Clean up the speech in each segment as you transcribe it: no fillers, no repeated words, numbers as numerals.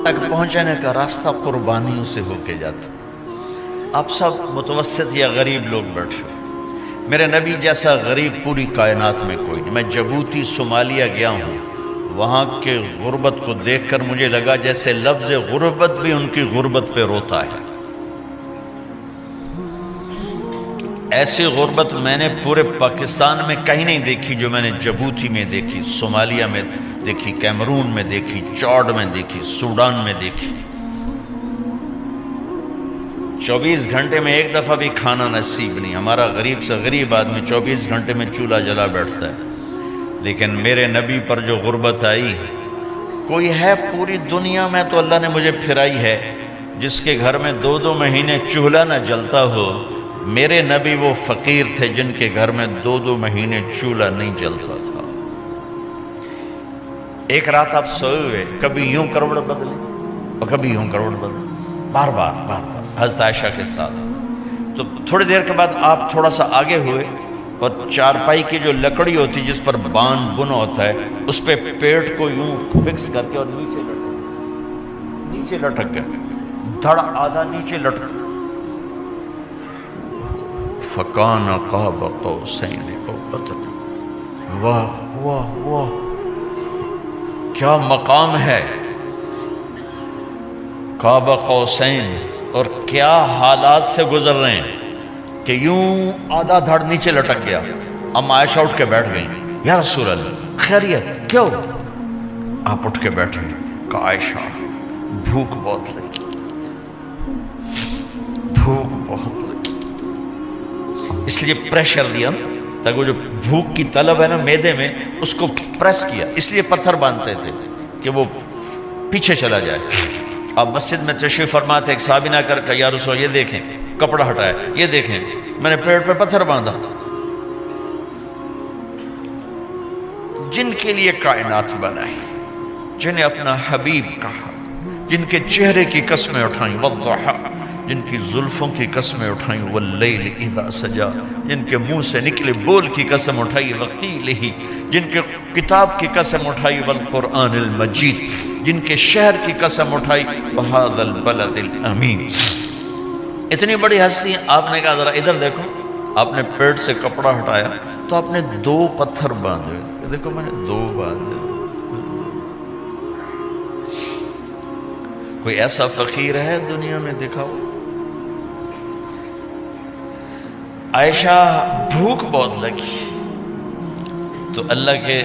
تک پہنچنے کا راستہ قربانیوں سے ہو کے جاتا. آپ سب متوسط یا غریب لوگ بیٹھے ہو. میرے نبی جیسا غریب پوری کائنات میں کوئی نہیں. میں جبوتی صومالیہ گیا ہوں، وہاں کے غربت کو دیکھ کر مجھے لگا جیسے لفظ غربت بھی ان کی غربت پہ روتا ہے. ایسی غربت میں نے پورے پاکستان میں کہیں نہیں دیکھی جو میں نے جبوتی میں دیکھی، صومالیہ میں دیکھی، کیمرون میں دیکھی، چاڈ میں دیکھی، سوڈان میں دیکھی. 24 گھنٹے میں ایک دفعہ بھی کھانا نصیب نہیں. ہمارا غریب سے غریب آدمی 24 گھنٹے میں چولہا جلا بیٹھتا ہے. لیکن میرے نبی پر جو غربت آئی، کوئی ہے پوری دنیا میں تو اللہ نے مجھے پھرائی ہے جس کے گھر میں 2 مہینے چولہا نہ جلتا ہو. میرے نبی وہ فقیر تھے جن کے گھر میں 2 مہینے چولہا نہیں جلتا تھا. ایک رات آپ سوئے ہوئے، کبھی یوں کروڑ بدلے اور کبھی یوں کروڑ بدلے، بار بار حضرت عائشہ کے ساتھ. تو تھوڑی دیر کے بعد آپ تھوڑا سا آگے ہوئے اور چارپائی کی جو لکڑی ہوتی جس پر بان بنا ہوتا ہے اس پہ پیٹ کو یوں فکس کر کے اور نیچے لٹک گئے، دھڑ آدھا نیچے لٹک. فَكَانَ قَابَ قَوْسَيْنِ أَوْ أَدْنَىٰ. واہ واہ واہ، کیا مقام ہے. قاب قوسین، اور کیا حالات سے گزر رہے ہیں کہ یوں آدھا دھڑ نیچے لٹک گیا. ام عائشہ اٹھ کے بیٹھ گئیں، یا رسول اللہ خیریت کیوں؟ آپ اٹھ کے بیٹھے کہ عائشہ بھوک بہت لگی، بھوک بہت لگی. اس لیے پریشر دیا تاکہ وہ جو بھوک کی طلب ہے نا میدے میں اس کو پریس کیا. اس لیے پتھر باندھتے تھے کہ وہ پیچھے چلا جائے. آپ مسجد میں تشریف فرما تھے، ایک صحابی نہ کر کہ یا رسول یہ دیکھیں کپڑا ہٹایا، یہ دیکھیں میں نے پیڑ پہ پتھر باندھا. جن کے لیے کائنات بنائی، جنہیں اپنا حبیب کہا، جن کے چہرے کی قسمیں اٹھائیں والضحیٰ، جن کی زلفوں کی قسمیں اٹھائیں واللیل اذا سجا، جن کے منہ سے نکلے بول کی قسم اٹھائی وقیلہ، جن کے کتاب کی قسم اٹھائی والقرآن المجید، جن کے شہر کی قسم اٹھائی وہذا البلد الامین. اتنی بڑی ہستی ہیں. آپ نے کہا ذرا ادھر دیکھو. آپ نے پیٹ سے کپڑا ہٹایا تو آپ نے 2 پتھر باندھے. دیکھو میں نے 2 باندھے. کوئی ایسا فقیر ہے دنیا میں؟ دکھاؤ. عائشہ بھوک بہت لگی تو اللہ کے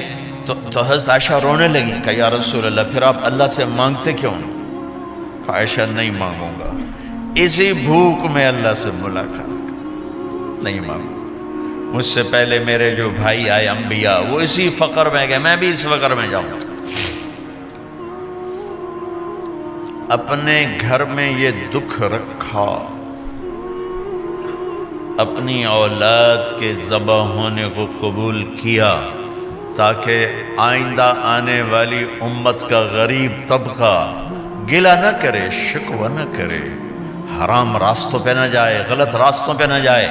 تو حضرت عائشہ رونے لگی کہ یا رسول اللہ پھر آپ اللہ سے مانگتے کیوں نہیں؟ کہ عائشہ نہیں مانگوں گا، اسی بھوک میں اللہ سے ملاقات نہیں مانگوں. مجھ سے پہلے میرے جو بھائی آئے انبیاء وہ اسی فقر میں گئے، میں بھی اس فقر میں جاؤں گا. اپنے گھر میں یہ دکھ رکھا، اپنی اولاد کے ذبح ہونے کو قبول کیا تاکہ آئندہ آنے والی امت کا غریب طبقہ گلہ نہ کرے، شکوہ نہ کرے، حرام راستوں پہ نہ جائے، غلط راستوں پہ نہ جائے،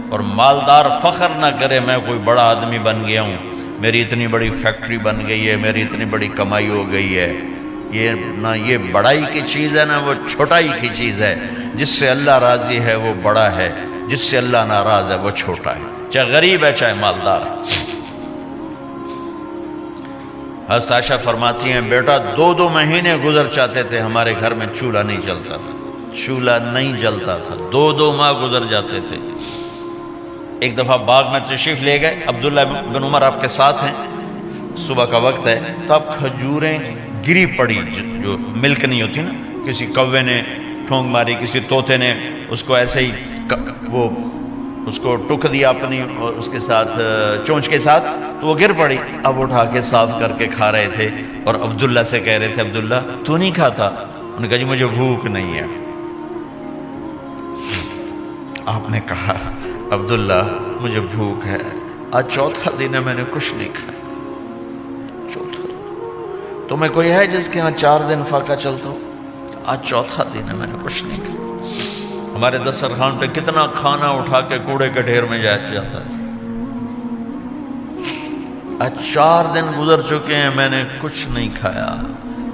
اور مالدار فخر نہ کرے میں کوئی بڑا آدمی بن گیا ہوں، میری اتنی بڑی فیکٹری بن گئی ہے، میری اتنی بڑی کمائی ہو گئی ہے. یہ نہ یہ بڑائی کی چیز ہے نہ وہ چھوٹائی کی چیز ہے. جس سے اللہ راضی ہے وہ بڑا ہے، جس سے اللہ ناراض ہے وہ چھوٹا ہے، چاہے غریب ہے چاہے مالدار ہے. حضرت عائشہ فرماتی ہیں بیٹا 2 مہینے گزر جاتے تھے ہمارے گھر میں چولہا نہیں جلتا تھا، چولہا نہیں جلتا تھا، 2 ماہ گزر جاتے تھے. ایک دفعہ باغ میں تشریف لے گئے، عبداللہ بن عمر آپ کے ساتھ ہیں، صبح کا وقت ہے تو اب کھجوریں گری پڑی جو ملک نہیں ہوتی نا، کسی کوے نے ٹھونگ ماری، کسی طوطے نے اس کو ایسے ہی وہ اس کو ٹک دیا اپنی اس کے ساتھ چونچ کے ساتھ تو وہ گر پڑی. اب اٹھا کے صاف کر کے کھا رہے تھے اور عبداللہ سے کہہ رہے تھے عبداللہ تو نہیں کھاتا؟ انہوں نے کہا جی مجھے بھوک نہیں ہے. آپ نے کہا عبداللہ مجھے بھوک ہے، آج 4تھا دن ہے میں نے کچھ نہیں کھایا. 4تھا تمہیں کوئی ہے جس کے ہاں 4 دن فاقہ چلتا ہو؟ آج 4تھا دن ہے میں نے کچھ نہیں کھایا. ہمارے دسترخوان پہ کتنا کھانا اٹھا کے کوڑے کے ڈھیر میں جاتا ہے. آج 4 دن گزر چکے ہیں میں نے کچھ نہیں کھایا.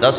10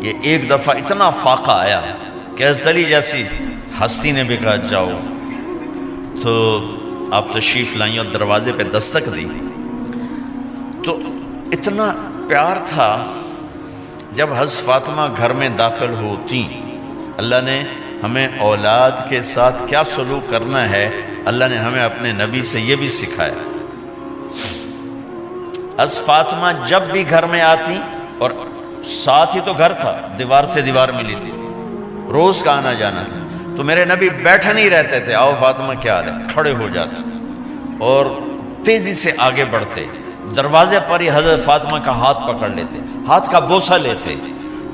یہ ایک دفعہ اتنا فاقہ آیا کہ حضرت علی جیسی ہستی نے بھی کہا جاؤ، تو آپ تشریف لائیں اور دروازے پہ دستک دی تو اتنا پیار تھا۔ جب حضرت فاطمہ گھر میں داخل ہوتی، اللہ نے ہمیں اولاد کے ساتھ کیا سلوک کرنا ہے، اللہ نے ہمیں اپنے نبی سے یہ بھی سکھایا۔ حضرت فاطمہ جب بھی گھر میں آتی، اور ساتھ ہی تو گھر تھا، دیوار سے دیوار ملی تھی، روز کا آنا جانا تھا، تو میرے نبی بیٹھے نہیں رہتے تھے، آؤ فاطمہ کیا حال ہے، کھڑے ہو جاتے اور تیزی سے آگے بڑھتے، دروازے پر ہی حضرت فاطمہ کا ہاتھ پکڑ لیتے، ہاتھ کا بوسہ لیتے،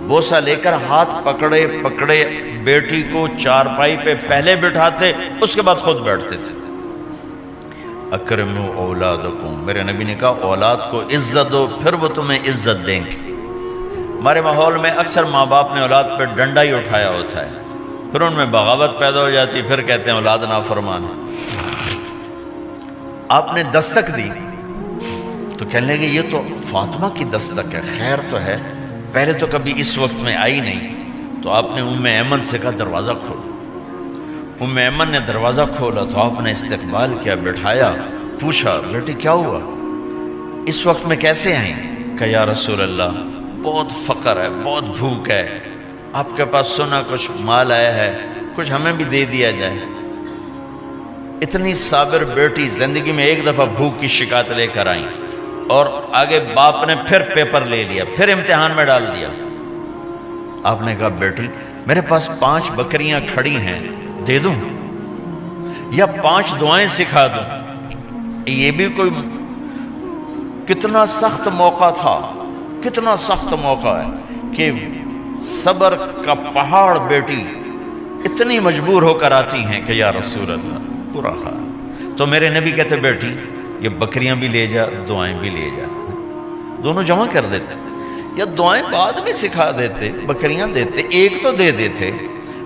بوسہ لے کر ہاتھ پکڑے پکڑے بیٹی کو چارپائی پہ پہلے بٹھاتے، اس کے بعد خود بیٹھتے تھے۔ اکرموا اولادکم، میرے نبی نے کہا اولاد کو عزت دو، پھر وہ تمہیں عزت دیں گے۔ ہمارے ماحول میں اکثر ماں باپ نے اولاد پہ ڈنڈا ہی اٹھایا ہوتا ہے، پھر ان میں بغاوت پیدا ہو جاتی، پھر کہتے ہیں اولاد نافرمان ہے۔ آپ نے دستک دی تو کہنے لگے یہ تو فاطمہ کی دستک ہے، خیر تو ہے، پہلے تو کبھی اس وقت میں آئی نہیں۔ تو آپ نے ام ایمن سے کہا دروازہ کھولو۔ ام ایمن نے دروازہ کھولا تو آپ نے استقبال کیا، بٹھایا، پوچھا بیٹی کیا ہوا، اس وقت میں کیسے آئیں؟ کہ یا رسول اللہ بہت فقر ہے، بہت بھوک ہے، آپ کے پاس سنا کچھ مال آیا ہے، کچھ ہمیں بھی دے دیا جائے۔ اتنی صابر بیٹی زندگی میں ایک دفعہ بھوک کی شکایت لے کر آئیں، اور آگے باپ نے پھر پیپر لے لیا، پھر امتحان میں ڈال دیا۔ آپ نے کہا بیٹی میرے پاس 5 بکریاں کھڑی ہیں، دے دوں یا 5 دعائیں سکھا دوں؟ یہ بھی کوئی کتنا سخت موقع تھا، کتنا سخت موقع ہے کہ صبر کا پہاڑ بیٹی اتنی مجبور ہو کر آتی ہیں کہ یا رسول اللہ برا حال۔ تو میرے نبی کہتے بیٹی یہ بکریاں بھی لے جا، دعائیں بھی لے جا، دونوں جمع کر دیتے، یا دعائیں بعد میں سکھا دیتے، بکریاں دیتے، ایک تو دے دیتے،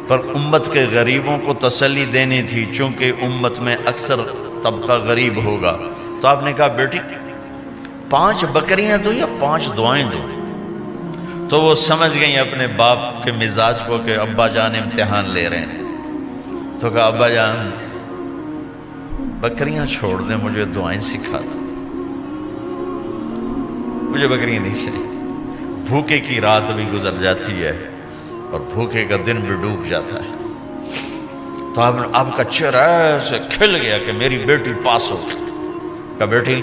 پر امت کے غریبوں کو تسلی دینی تھی، چونکہ امت میں اکثر طبقہ غریب ہوگا۔ تو آپ نے کہا بیٹی 5 بکریاں دوں یا 5 دعائیں دوں؟ تو وہ سمجھ گئیں اپنے باپ کے مزاج کو کہ ابا جان امتحان لے رہے ہیں، تو کہا ابا جان بکریاں چھوڑ دیں، مجھے دعائیں سکھا دیں، مجھے بکریاں نہیں چاہیے۔ بھوکے کی رات بھی گزر جاتی ہے اور بھوکے کا دن بھی ڈوب جاتا ہے۔ تو آپ کا چہرہ ایسے کھل گیا کہ میری بیٹی پاس ہو گئی۔ کہا بیٹی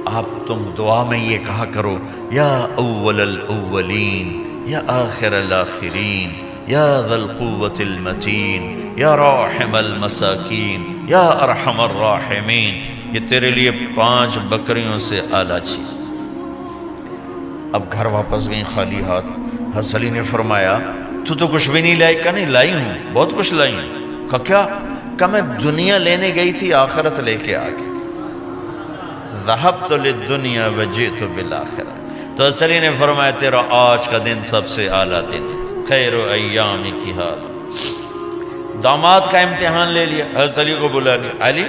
آپ تم دعا میں یہ کہا کرو یا اول الاولین یا آخر الاخرین یا ذا القوة المتین یا راحم المساکین یا ارحم الراحمین، یہ تیرے لیے 5 بکریوں سے اعلیٰ چیز۔ اب گھر واپس گئیں خالی ہاتھ۔ حضرت علی نے فرمایا تو کچھ بھی نہیں لائی؟ کہا نہیں لائی ہوں، بہت کچھ لائی ہوں۔ کہا کیا؟ کہا میں دنیا لینے گئی تھی، آخرت لے کے آ گئی۔ ذہبت للدنیا وجئت بالآخرہ۔ تو حضرت علی نے فرمایا تیرا آج کا دن سب سے اعلیٰ دن، خیر ایام کی حال۔ داماد کا امتحان لے لیا، حضرت علی کو بلا لیا، علی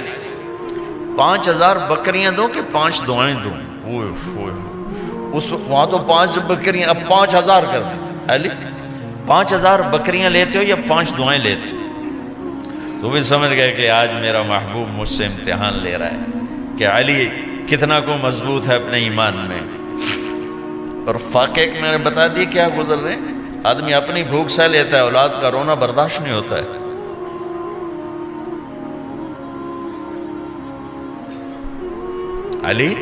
5000 بکریاں دوں کہ 5 دعائیں دوں؟ اس وہاں تو 5 بکریاں، اب 5000 کر دیں۔ علی 5000 بکریاں لیتے ہو یا 5 دعائیں لیتے؟ تو بھی سمجھ گئے کہ آج میرا محبوب مجھ سے امتحان لے رہا ہے کہ علی کتنا کو مضبوط ہے اپنے ایمان میں۔ اور فاقے میں نے بتا دی کیا گزر رہے ہیں۔ آدمی اپنی بھوک سہ لیتا ہے، اولاد کا رونا برداشت نہیں ہوتا ہے۔ علی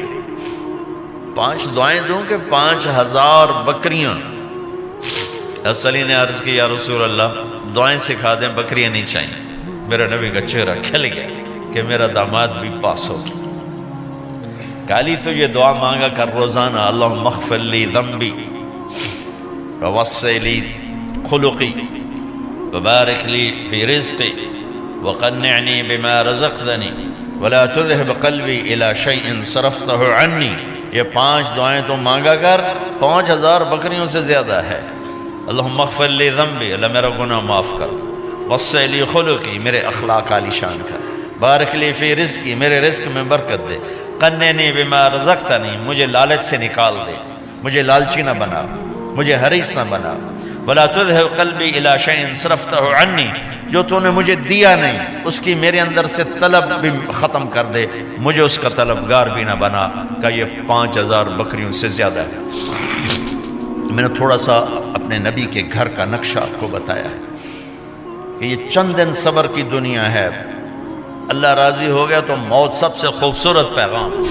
5 دعائیں دوں کہ 5000 بکریاں؟ حضرت علی نے عرض کی یا رسول اللہ دعائیں سکھا دیں، بکریاں نہیں چاہیے۔ میرا نبی کا چہرہ کھل گیا کہ میرا داماد بھی پاس ہو گیا۔ علی تو یہ دعا مانگا کر روزانہ، اللہم اغفر لی ذنبی ووسع لی خلقی وبارک لی فی رزقی وقنعنی بما رزقتنی ولا تذهب قلبی الی شیء صرفتہ عنی۔ یہ 5 دعائیں تو مانگا کر، 5000 بکریوں سے زیادہ ہے۔ اللہم اغفر لی ذنبی، اللہ میرا گناہ معاف کر، وسع لی خلقی، میرے اخلاق عالی شان کر، بارک لی فی رزقی، میرے رزق میں برکت دے، قنعنی بما رزقتنی، مجھے لالچ سے نکال دے، مجھے لالچی نہ بنا، مجھے حریص نہ بنا، ولا تذهب قلبی الی شیء صرفتہ عنی، جو تو نے مجھے دیا نہیں اس کی میرے اندر سے طلب بھی ختم کر دے، مجھے اس کا طلبگار بھی نہ بنا کہ یہ 5000 بکریوں سے زیادہ ہے۔ میں نے تھوڑا سا اپنے نبی کے گھر کا نقشہ آپ کو بتایا کہ یہ چند دن صبر کی دنیا ہے، اللہ راضی ہو گیا تو موت سب سے خوبصورت پیغام۔